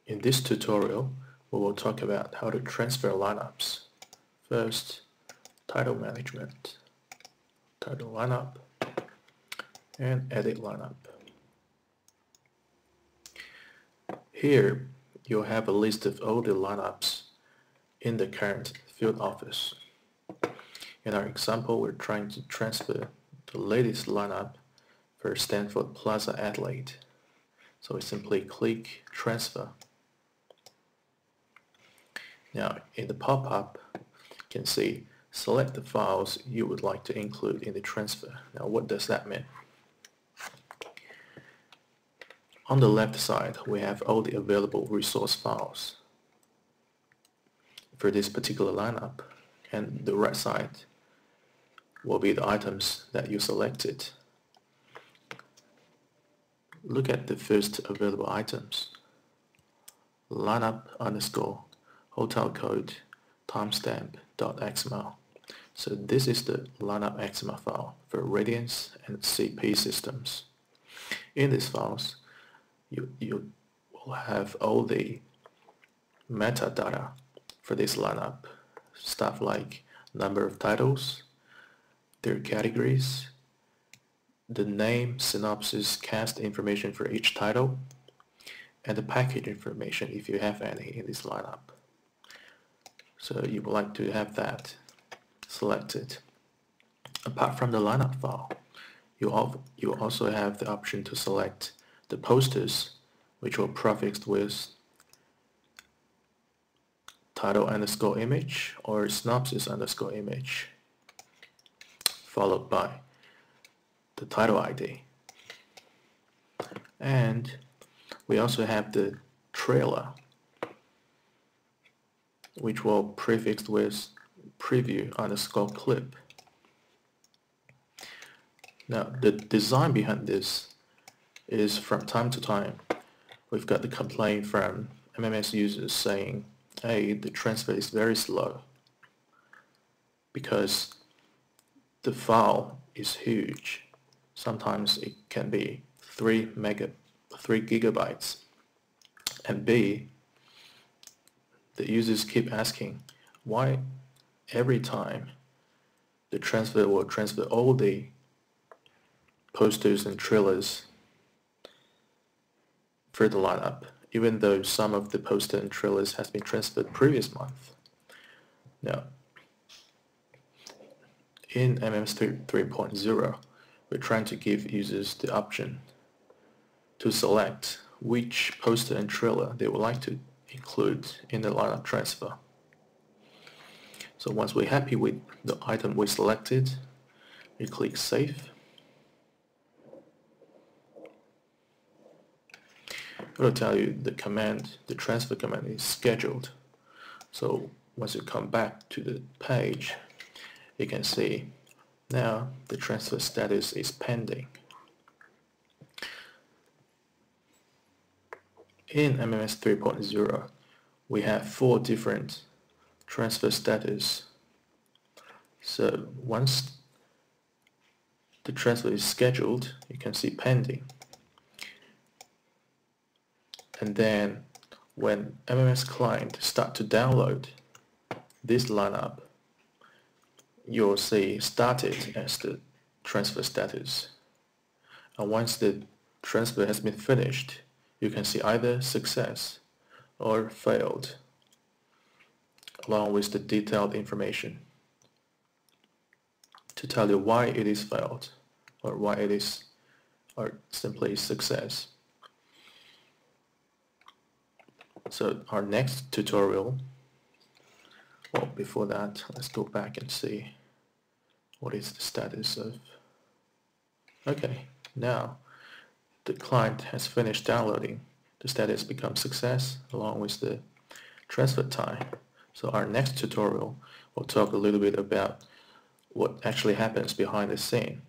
In this tutorial, we will talk about how to transfer lineups. First, title management, title lineup, and edit lineup. Here, you'll have a list of all the lineups in the current field office. In our example, we're trying to transfer the latest lineup for Stanford Plaza Athlete. So we simply click Transfer. Now, in the pop-up, you can see select the files you would like to include in the transfer. Now, what does that mean? On the left side, we have all the available resource files for this particular lineup, and the right side will be the items that you selected. Look at the first available items. Lineup underscore hotel code timestamp.xml. So this is the lineup XML file for Radiance and CP systems. In these files, you will have all the metadata for this lineup, stuff like number of titles, their categories, the name, synopsis, cast information for each title, and the package information if you have any in this lineup. So you would like to have that selected. Apart from the lineup file, you also have the option to select the posters, which will prefixed with title underscore image or synopsis underscore image, followed by the title ID. And we also have the trailer, which will prefix with preview underscore clip. Now, the design behind this is from time to time we've got the complaint from MMS users saying, hey, the transfer is very slow because the file is huge. Sometimes it can be 3 gigabytes, and B, the users keep asking why every time the transfer will transfer all the posters and trailers for the lineup, even though some of the poster and trailers has been transferred previous month. Now, in MMS 3.0, we're trying to give users the option to select which poster and trailer they would like to include in the lineup transfer. So once we're happy with the item we selected, we click Save. It will tell you the transfer command is scheduled. So once you come back to the page, you can see now the transfer status is pending. In MMS 3.0, we have 4 different transfer status. So once the transfer is scheduled, you can see pending. And then when MMS client start to download this lineup, you'll see started as the transfer status. And once the transfer has been finished, you can see either success or failed, along with the detailed information to tell you why it is failed or why it is or simply success. So our next tutorial, well, before that, let's go back and see what is the status of. Okay, now the client has finished downloading. The status becomes success along with the transfer time. So our next tutorial will talk a little bit about what actually happens behind the scene.